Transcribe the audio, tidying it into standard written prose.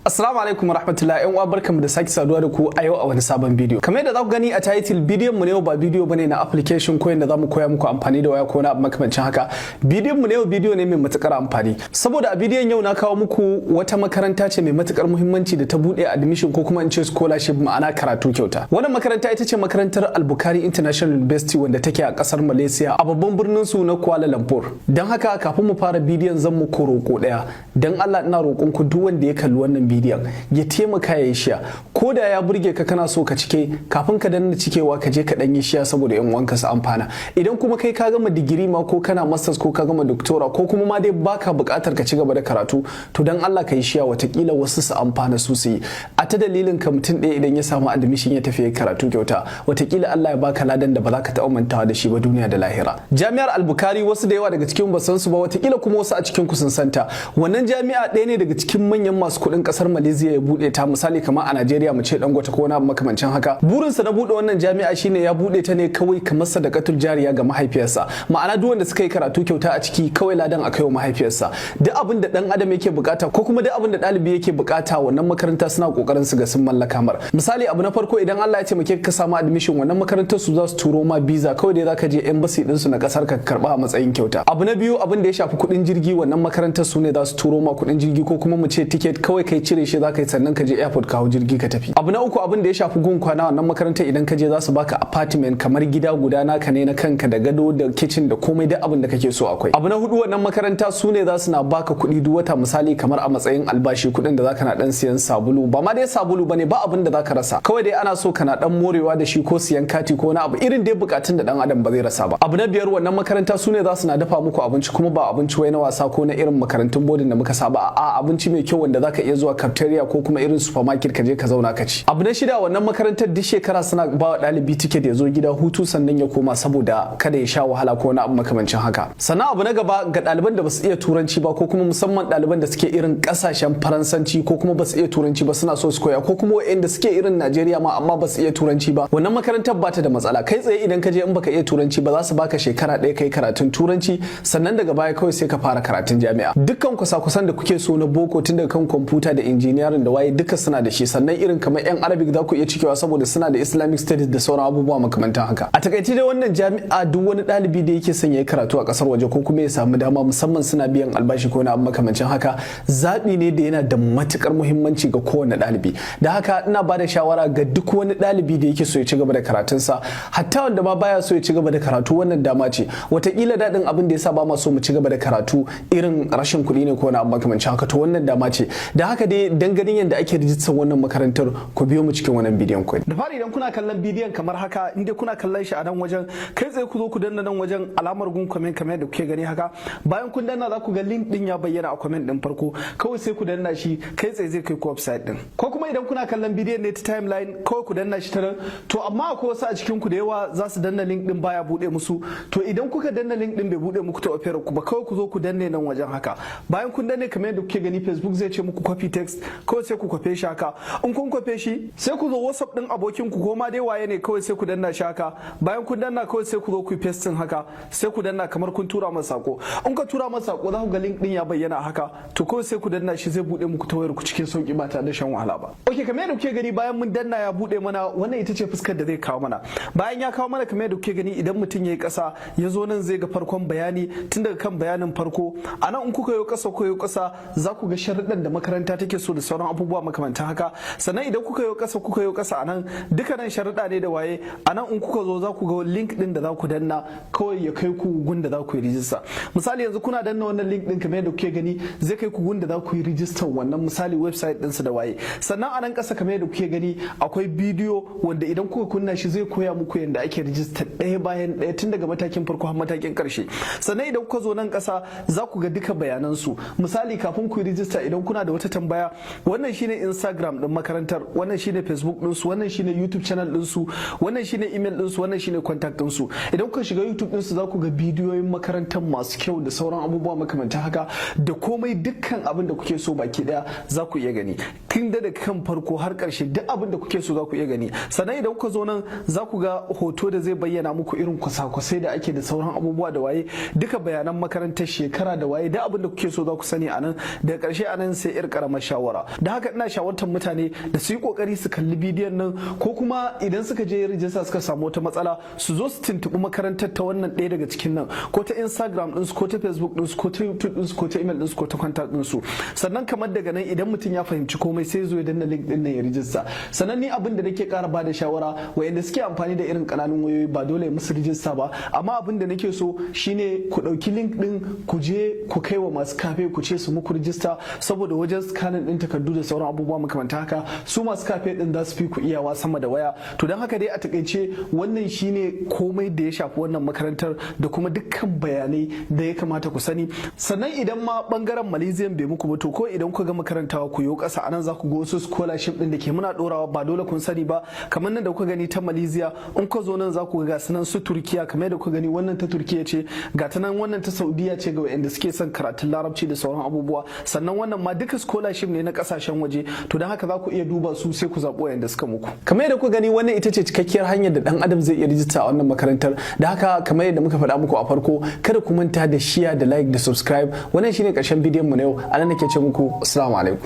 Assalamu alaikum warahmatullahi ƴan uwa barkamu da sake saduwa da ku a yau a wani sabon bidiyo. Kamar yadda za ku gani a title bidiyon mu ne yau ba bidiyo bane na application ko yanda zamu koya muku amfani da waya ko na makamancin haka. Bidiyon mu ne yau bidiyo ne mai matukar amfani. Saboda a bidiyon yau na kawo muku wata makaranta ce mai matukar muhimmanci da ta bude admission ko kuma in ce scholarship ma'ana karatu kyauta. Wannan makaranta ita ce makarantar Al-Bukhari International University wanda take a kasar Malaysia a babban birnin su na Kuala Lumpur. Dan haka kafin mu fara bidiyon zan muku roko daya. Dan Allah ina roƙon ku duk wanda ya kalli wannan bidiyon ya taimaka ya shiya ko da ya burge ka kana so ka cike kafin ka danna cikewa ka je ka dan yi shiya saboda yan uwanka su amfana. Idan kuma kai ka gama digiri ma ko kana masters ko ka gama doctora ko kuma ma dai baka buƙatar ka ci gaba da karatu to dan Allah ka yi shiya watakila wasu su amfana su su yi a ta dalilin ka mutum ɗaya idan ya samu admission ya tafi karatu kyauta watakila Allah ya baka ladan da ba za ka taɓa mantawa da shi ba duniya da lahira. Jami'ar Al-Bukhari wasu da yawa daga cikin ba san su ba watakila kuma wasu a cikin ku sun santa. Wannan jami'a ɗaya ne daga cikin manyan masu kuɗin ƙasar Malaysia ya bude ta misali kamar a Najeriya mu ce Dangote ko na makamancin haka. Burinsa na bude wannan jami'a shine ya bude ta ne kawai kamar sadaqatul jariya ga mahaifiyarsa. Ma'ana duk wanda suka yi karatu kyauta a ciki kawai ladan akai wa mahaifiyarsa. Duk abin da dan adam yake bukata ko kuma duk abin da dalibi yake bukata wannan makaranta suna kokarin su ga sun mallaka mar. Misali abu na farko idan Allah ya ce muke ka samu admission wannan makarantar su za su turo ma visa kawai dai zaka je embassy din su na kasar ka karba a matsayin kyauta. Abu na biyu abin da ya shafi kuɗin jirgi wannan makarantar su ne za su turo ma kuɗin jirgi ko kuma mu ce ticket kawai kai cire shi zaka yi sannan ka je airport ka hau jirgi ka tafi. Abu na uku abin da ya shafi gun kwana wannan makarantar idan ka je za su baka apartment kamar gida guda naka ne na kanka da gado da kitchen da komai duk abin da kake so akwai. Abu na hudu wannan makaranta su ne za su na baka kuɗi duk wata misali kamar a matsayin albashi kuɗin da zaka na dan siyan sabulu ba ma dai sabulu bane ba abin da zaka rasa kawai dai ana so kana dan morewa da shi ko siyan kati ko na abu irin dai bukatun da dan adam ba zai rasa ba. Abu na biyar wannan makaranta su ne za su na dafa muku abinci kuma ba abinci wai na wasa ko na irin makarantun bodin da muka saba a abinci mai kyau wanda zaka iya zuwa cafeteria ko kuma irin supermarket ka je ka zauna ka ci. Abu na shida wannan makarantar duk shekara suna ba wa ɗalibi ticket ya zo gida hutu sannan ya koma saboda kada ya sha wahala ko na abu makamancin haka. Sannan abu na gaba ga ɗaliban da basu iya turanci ba ko kuma musamman ɗaliban da suke irin ƙasashen faransanci ko kuma basu iya turanci ba suna so su koya ko kuma waɗanda suke irin Najeriya ma amma basu iya turanci ba wannan makarantar ba ta da matsala kai tsaye idan ka je in baka iya turanci ba za su baka shekara ɗaya kai karatun turanci sannan daga baya kawai sai ka fara karatun jami'a. Dukkan kusa-kusan da kuke so na boko tun daga kan kwamfuta da injiniyarin da waye duka suna da shi sannan irin kamar yan arabic za ku iya cikewa saboda suna da islamic studies da sauran abubuwa makamantan haka. A takaice dai wannan jami'a duk wani ɗalibi da yake son ya yi karatu a ƙasar waje ko kuma ya samu dama musamman suna biyan albashi ko na abu makamancin haka zaɓi ne da yana da matukar muhimmanci ga kowane ɗalibi. Da haka ina ba da shawara ga duk wani ɗalibi da yake so ya ci gaba da karatunsa hatta wanda ma baya so ya ci gaba da karatu wannan dama ce wataƙila daɗin abin da ya sa ba ma so mu ci gaba da karatu irin rashin kuɗi ne ko na abu makamancin haka to wannan dama ce. Da haka dai dan ganin yadda ake rijistar wannan makarantar ku biyo mu cikin wannan bidiyon ku. Da fari idan kuna kallon bidiyon kamar haka inda kuna kallon shi a nan wajen kai tsaye ku zo ku danna nan wajen alamar gun comment kamar yadda kuke gani haka bayan kun danna za ku ga link din ya bayyana a comment din farko kawai sai ku danna shi kai tsaye zai kai ku website din ko kuma idan kuna kallon bidiyon ne ta timeline kawai ku danna shi ta nan to amma akwai wasu a cikin ku da yawa za su danna link din baya bude musu to idan kuka danna link din bai bude muku ta opera ku ba kawai ku zo ku danne nan wajen haka bayan kun danne kamar yadda kuke gani Facebook zai ce muku copy text kawai sai ku kwafe shi haka in kun kwafe shi sai ku zo WhatsApp din abokin ku ko ma dai waye ne kawai sai ku danna shi haka bayan kun danna kawai sai ku zo ku paste haka sai ku danna kamar kun tura masa sako in ka tura masa sako za ku ga link din ya bayyana haka to kawai sai ku danna shi zai bude muku ta wayar ku cikin sauki ba tare da shan wahala ba. Okay kamar yadda kuke gani bayan mun danna ya bude mana wannan ita ce fuskar da zai kawo mana bayan ya kawo mana kamar yadda kuke gani idan mutum yayi kasa ya zo nan zai ga farkon bayani tun daga kan bayanin farko anan in kuka yi kasa za ku ga sharuɗan da makaranta take so da sauran abubuwa makamantan haka sannan idan kuka yi kasa anan dukkanin sharuɗa ne da waye anan in kuka zo za ku ga link din da za ku danna kawai ya kai ku gun da za ku yi rijista misali yanzu kuna danna wannan link din kamar yadda kuke gani zai kai ku gun da za ku yi rijistar wannan misali website din su da waye sannan anan ƙasa kamar yadda kuke gani akwai bidiyo wanda idan kuka kunna shi zai koya muku yadda ake rijista ɗaya bayan ɗaya tun daga matakin farko har matakin ƙarshe sannan idan kuka zo nan ƙasa za ku ga duka bayanan su misali kafin ku yi rijista idan kuna da wata tambaya wannan shine Instagram din makarantar wannan shine Facebook din su wannan shine YouTube channel din su wannan shine email din su wannan shine contact din su idan kuka shiga YouTube din su za ku ga bidiyoyin makarantar masu kyau da sauran abubuwa makamantan haka da komai dukkan abin da kuke so baki daya za ku iya gani tun da kan farko har karshe duk abin da kuke so za ku iya gani sannan idan kuka zo nan za ku ga hoto da zai bayyana muku irin kwasa-kwasai da ake da sauran abubuwa da waye duka bayanan makarantar shekara da waye duk abin da kuke so za ku sani anan da karshe anan sai yar karamar shawara. Da haka ina shawartar mutane da su yi kokari su kalli bidiyon nan, ko kuma idan suka je rijista suka samu wata matsala su zo su tuntuɓi makarantar ta wannan ɗaya daga cikin nan, ko ta Instagram ɗinsu, ko ta Facebook ɗinsu, ko ta YouTube ɗinsu, ko ta email ɗinsu, ko ta contact ɗinsu. Sannan kamar daga nan idan mutum ya fahimci komai sai zo ya danna link ɗin nan ya rijista. Sannan ni abin da nake ƙara bada shawara wayanda suke amfani da irin ƙananun wayoyi ba dole musu rijista ba, amma abin da nake so shine ku ɗauki link ɗin ku je ku kai wa masu kafe ku ce su muku rijista, saboda wajen scanning ɗin takardu da sauran abubuwa makamanta haka su masu kafe ɗin za su fi ku iyawa sama da waya. To don haka dai a takaice wannan shine komai da ya shafi wannan makarantar da kuma dukkan bayanai da ya kamata ku sani. Sannan idan ma bangaren Malaysian bai muku ba, to ko idan ku ga makarantawa ku yo kasa anan za ku ga wasu scholarship din da ke muna dorawa ba dole kun sani ba, kamar nan da kuka gani ta Malaysia, in ku zo nan za ku ga sunan su Turkiya, kamar da kuka gani wannan ta Turkiya ce, ga ta nan wannan ta Saudiya ce ga wanda suke son karatun Larabci da sauran abubuwa. Sannan wannan ma duka scholarship ne na kasashen waje, to don haka za ku iya duba su sai ku zaɓo wanda suka muku. Kamar yadda kuka gani wannan ita ce cikakkiyar hanyar da dan adam zai iya rijista a wannan makarantar. Da haka kamar yadda muka faɗa muku a farko, kada ku manta da share da like da subscribe. Wannan shine ƙarshen bidiyon mu na yau. Anan nake ce muku assalamu alaikum.